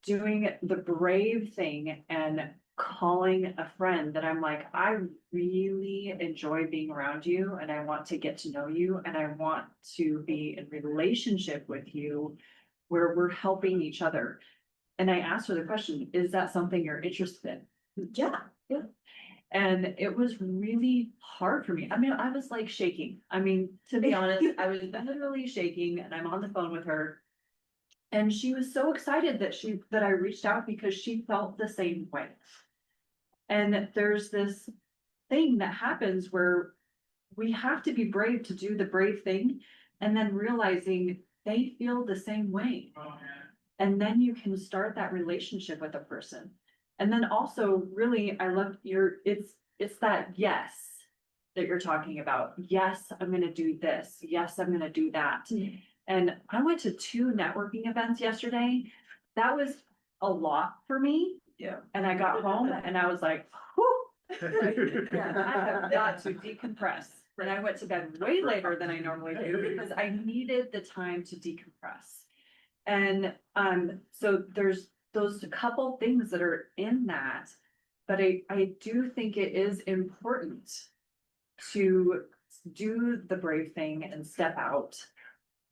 doing the brave thing and calling a friend that I'm like, I really enjoy being around you and I want to get to know you and I want to be in relationship with you where we're helping each other. And I asked her the question, is that something you're interested in? Yeah. And it was really hard for me. I mean, I was like shaking. I mean, to be honest, I was literally shaking, and I'm on the phone with her. And she was so excited that I reached out because she felt the same way. And there's this thing that happens where we have to be brave to do the brave thing, and then realizing they feel the same way. And then you can start that relationship with a person. And then also really, I love it's that yes that you're talking about. Yes, I'm gonna do this. Yes, I'm gonna do that. And I went to 2 networking events yesterday. That was a lot for me. Yeah. And I got home and I was like, whew, I have got to decompress. And I went to bed way later than I normally do because I needed the time to decompress. And so there's those couple things that are in that, but I do think it is important to do the brave thing and step out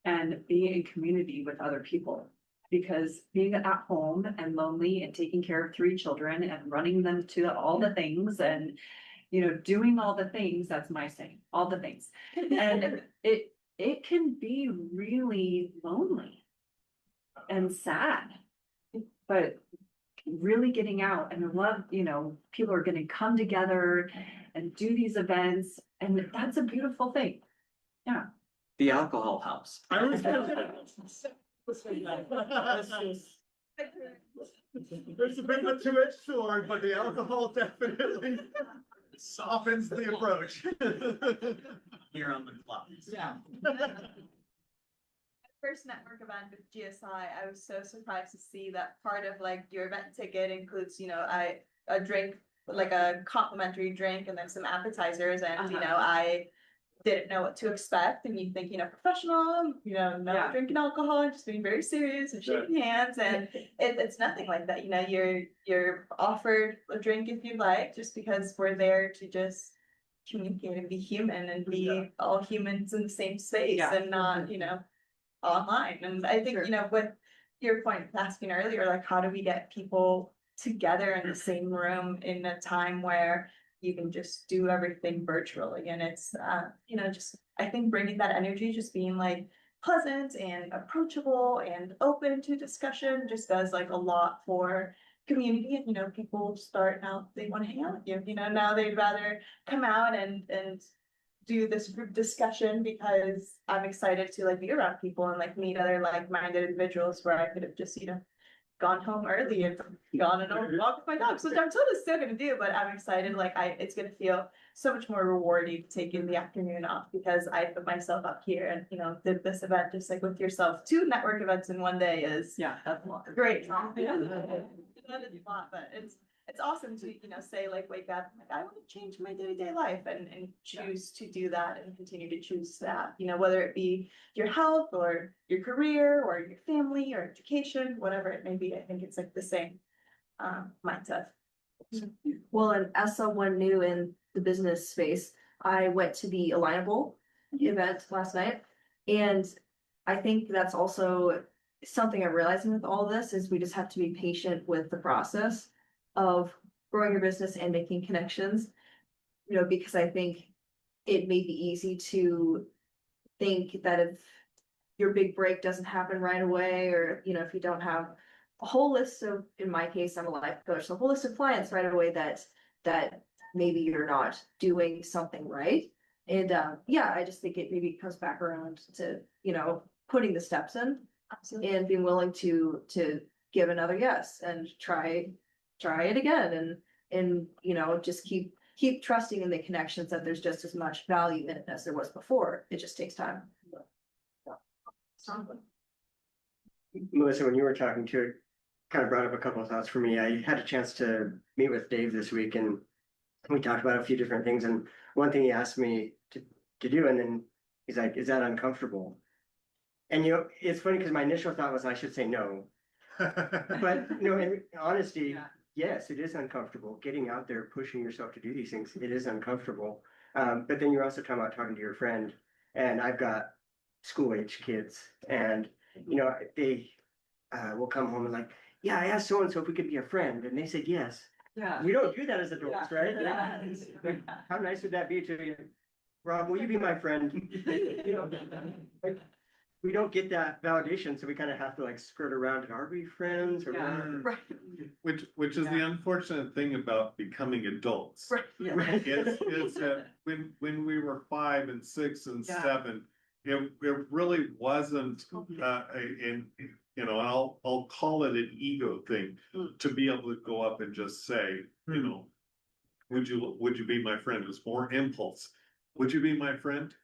and be in community with other people. Because being at home and lonely and taking care of 3 children and running them to all the things and, you know, doing all the things, that's my saying, all the things. And it can be really lonely and sad, but really getting out and I love, you know, people are gonna come together and do these events and that's a beautiful thing. Yeah. The alcohol helps. I was There's a bit of a two-edged sword, but the alcohol definitely softens the approach. Here on the clock. Yeah. First network event with GSI, I was so surprised to see that part of like your event ticket includes, you know, a drink, like a complimentary drink and then some appetizers and, you know, I didn't know what to expect and you think, you know, professional, you know, not drinking alcohol and just being very serious and shaking hands and it's nothing like that. You know, you're offered a drink if you like, just because we're there to just communicate and be human and be all humans in the same space and not, you know, online. And I think, you know, with your point of asking earlier, like how do we get people together in the same room in a time where you can just do everything virtually and it's you know, just I think bringing that energy, just being like pleasant and approachable and open to discussion just does like a lot for community. And you know, people start now they want to hang out with you, you know, now they'd rather come out and do this group discussion because I'm excited to like be around people and like meet other like-minded individuals where I could have just, you know, gone home early and gone and walk with my dog. So I'm totally still gonna do, but I'm excited. Like it's gonna feel so much more rewarding taking the afternoon off because I put myself up here and you know did this event just like with yourself. 2 network events in one day is that's a lot. great. That is a lot, but it's awesome to, you know, say like wake up, like I want to change my day-to-day life and choose to do that and continue to choose that, you know, whether it be your health or your career or your family or education, whatever it may be. I think it's like the same mindset. Well, and as someone new in the business space, I went to the Alignable event last night. And I think that's also something I'm realizing with all this is we just have to be patient with the process of growing your business and making connections, you know, because I think it may be easy to think that if your big break doesn't happen right away, or, you know, if you don't have a whole list of, in my case, I'm a life coach, so a whole list of clients right away that maybe you're not doing something right. And I just think it maybe comes back around to, you know, putting the steps in. Absolutely. And being willing to give another yes and try it again and you know just keep trusting in the connections that there's just as much value in it as there was before. It just takes time. Melissa, when you were talking to it, kind of brought up a couple of thoughts for me. I had a chance to meet with Dave this week and we talked about a few different things. And one thing he asked me to do, and then he's like, is that uncomfortable? And you know, it's funny because my initial thought was I should say no. But you know, in honesty, yes, it is uncomfortable getting out there, pushing yourself to do these things. It is uncomfortable. But then you're also talking about talking to your friend, and I've got school-age kids, and you know, they will come home and like, yeah, I asked so-and-so if we could be a friend, and they said yes. Yeah. We don't do that as adults, right? Yeah. How nice would that be to you? Rob, will you be my friend? You know, like, we don't get that validation, so we kind of have to like skirt around it. Are we friends? Or Right. Which is the unfortunate thing about becoming adults. Right. Is that when we were 5 and 6 and 7, it really wasn't you know, and I'll call it an ego thing to be able to go up and just say, you know, would you be my friend? It was more impulse. Would you be my friend?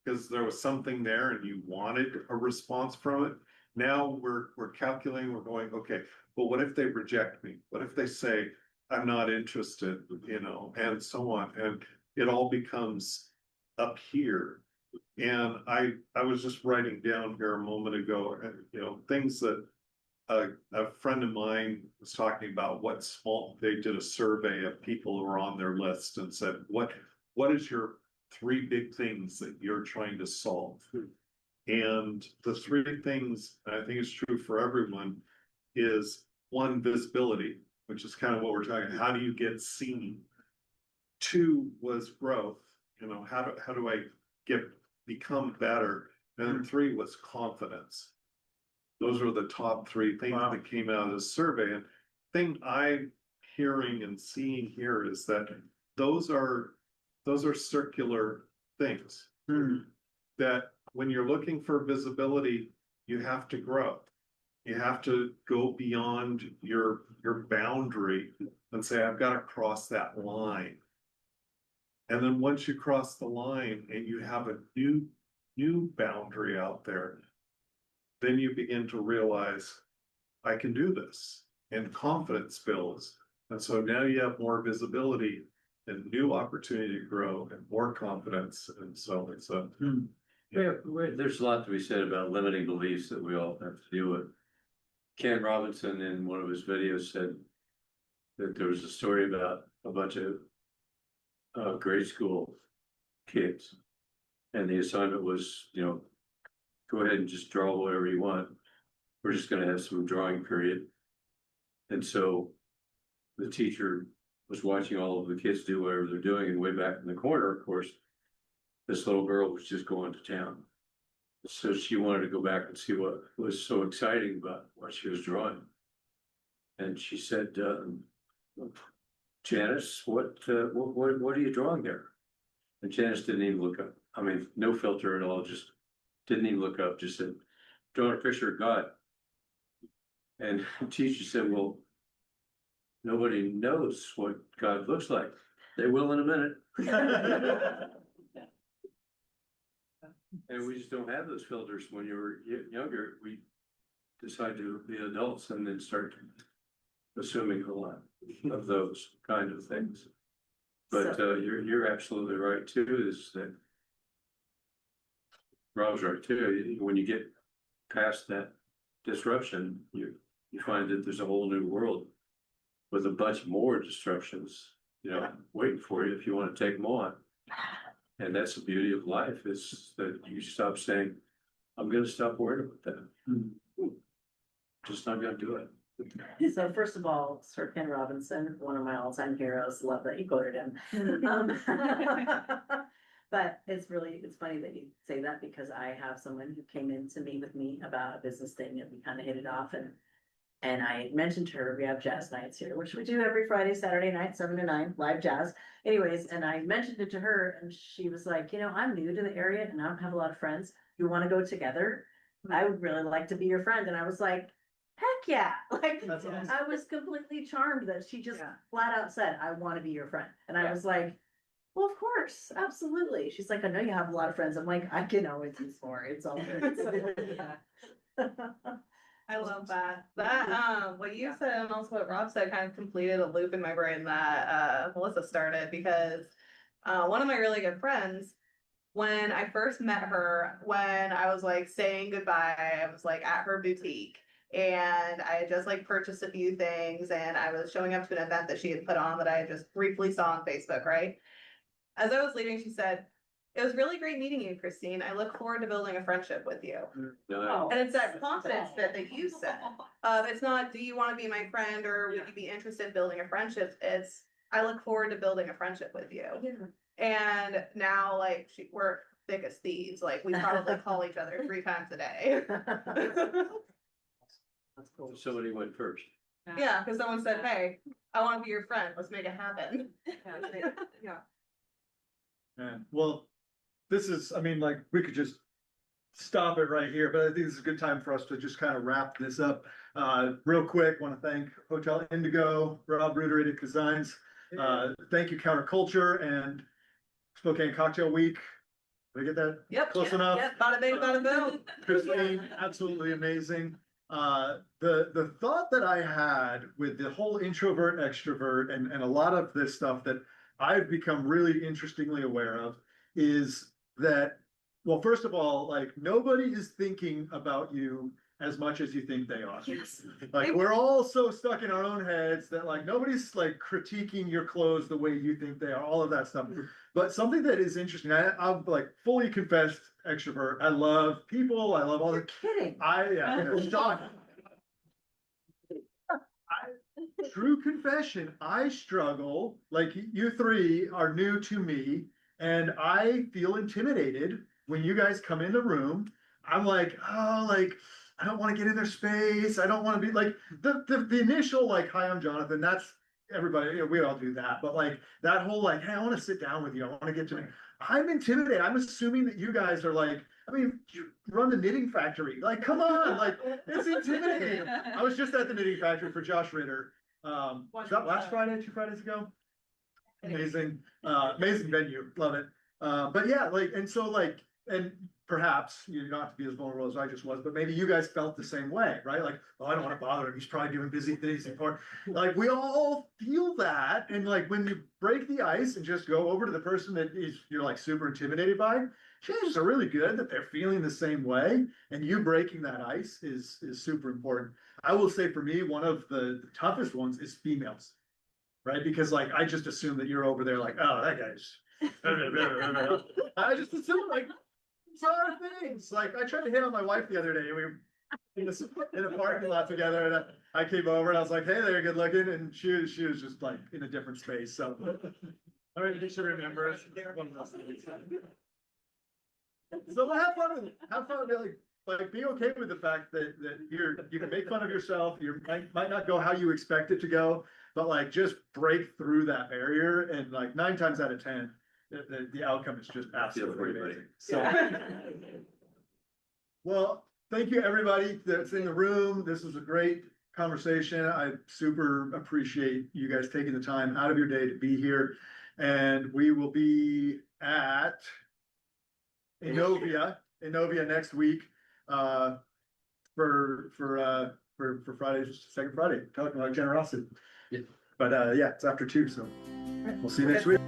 Because there was something there and you wanted a response from it. Now we're calculating, we're going, okay, well, what if they reject me? What if they say, I'm not interested, you know, and so on. And it all becomes up here. And I was just writing down here a moment ago, and you know, things that a friend of mine was talking about they did a survey of people who were on their list and said, what is your 3 big things that you're trying to solve? And the 3 things, and I think it's true for everyone, is 1, visibility, which is kind of what we're talking, how do you get seen? 2 was growth, you know, how do I become better? And 3 was confidence. Those are the top 3 things that came out of the survey. And thing I'm hearing and seeing here is that those are circular things. That when you're looking for visibility, you have to grow. You have to go beyond your boundary and say, I've got to cross that line. And then once you cross the line and you have a new boundary out there, then you begin to realize I can do this, and confidence builds. And so now you have more visibility and new opportunity to grow and more confidence. And so it's there's a lot to be said about limiting beliefs that we all have to deal with. Ken Robinson in one of his videos said that there was a story about a bunch of grade school kids. And the assignment was, you know, go ahead and just draw whatever you want. We're just going to have some drawing period. And so the teacher was watching all of the kids do whatever they're doing. And way back in the corner, of course, this little girl was just going to town. So she wanted to go back and see what was so exciting about what she was drawing. And she said, Janice, what are you drawing there? And Janice didn't even look up. I mean, no filter at all, just didn't even look up, just said, drawing a picture of God. And the teacher said, well, nobody knows what God looks like. They will in a minute. And we just don't have those filters. When you were younger, we decide to be adults and then start assuming a lot of those kind of things. But you're absolutely right too, is that Rob's right too. When you get past that disruption, you find that there's a whole new world with a bunch more disruptions, you know, waiting for you if you want to take them on. And that's the beauty of life, is that you stop saying, I'm going to stop worrying about that. Just not going to do it. So first of all, Sir Ken Robinson, one of my all-time heroes, love that you quoted him. But it's funny that you say that, because I have someone who came in to meet with me about a business thing, and we kind of hit it off, and I mentioned to her, we have jazz nights here, which we do every Friday, Saturday night, 7 to 9, live jazz. Anyways, and I mentioned it to her, and she was like, you know, I'm new to the area and I don't have a lot of friends. You want to go together? I would really like to be your friend. And I was like, heck yeah. Like, That's awesome. I was completely charmed that she just flat out said, I want to be your friend. And I was like, well, of course, absolutely. She's like, I know you have a lot of friends. I'm like, I can always use more. It's all good. I love that. What you said and also what Rob said kind of completed a loop in my brain that Melissa started, because one of my really good friends, when I first met her, when I was like saying goodbye, I was like at her boutique, and I had just like purchased a few things, and I was showing up to an event that she had put on that I had just briefly saw on Facebook, right? As I was leaving, she said, it was really great meeting you, Christine. I look forward to building a friendship with you. No, And it's that confidence bit that you said. It's not, do you want to be my friend, or would you be interested in building a friendship? It's, I look forward to building a friendship with you. And now, like, we're thick as thieves. Like, we probably call each other 3 times a day. That's cool. Somebody went first. Yeah, because someone said, hey, I want to be your friend. Let's make it happen. Yeah. Well, this is, I mean, like, we could just stop it right here, but I think this is a good time for us to just kind of wrap this up. Real quick, want to thank Hotel Indigo, Rob Ruder, Edic Designs. Thank you Counterculture and Spokane Cocktail Week. Did I get that? Yep. Close enough. Yep, bada bing, bada boom. Christine, absolutely amazing. The thought that I had with the whole introvert, extrovert, and a lot of this stuff that I've become really interestingly aware of is that, well, first of all, like nobody is thinking about you as much as you think they are. Yes. Like we're all so stuck in our own heads that like nobody's like critiquing your clothes the way you think they are, all of that stuff. But something that is interesting, I'm like fully confessed extrovert. I love people. I love all the Kidding. Stop. True confession, I struggle, like you three are new to me, and I feel intimidated when you guys come in the room. I'm like, oh, like, I don't want to get in their space. I don't want to be like the initial like, hi, I'm Jonathan. That's everybody, you know, we all do that. But like that whole like, hey, I want to sit down with you. I want to get to know. I'm intimidated. I'm assuming that you guys are like, I mean, you run the knitting factory. Like, come on, like it's intimidating. I was just at the knitting factory for Josh Ritter. Was that last Friday, 2 Fridays ago? Amazing, amazing venue, love it. But yeah, like, and so like, and perhaps you're not to be as vulnerable as I just was, but maybe you guys felt the same way, right? Like, oh, I don't want to bother him. He's probably doing busy things. Like, we all feel that. And like, when you break the ice and just go over to the person that you're like super intimidated by, chances are really good that they're feeling the same way. And you breaking that ice is super important. I will say for me, one of the toughest ones is females, right? Because like, I just assume that you're over there like, oh, that guy's, I just assume like, bizarre things. Like I tried to hit on my wife the other day. We were in a parking lot together, and I came over and I was like, "Hey there, good looking," and she was just like in a different space. So, all right, you should remember. So have fun with it. Have fun. Like be okay with the fact that you can make fun of yourself. You might not go how you expect it to go, but like just break through that barrier, and like 9 times out of 10. The outcome is just absolutely amazing. So, well, thank you everybody that's in the room. This was a great conversation. I super appreciate you guys taking the time out of your day to be here. And we will be at Innovia next week for Friday's second Friday, talking about generosity. Yeah. But yeah, it's after 2, so we'll see you next week.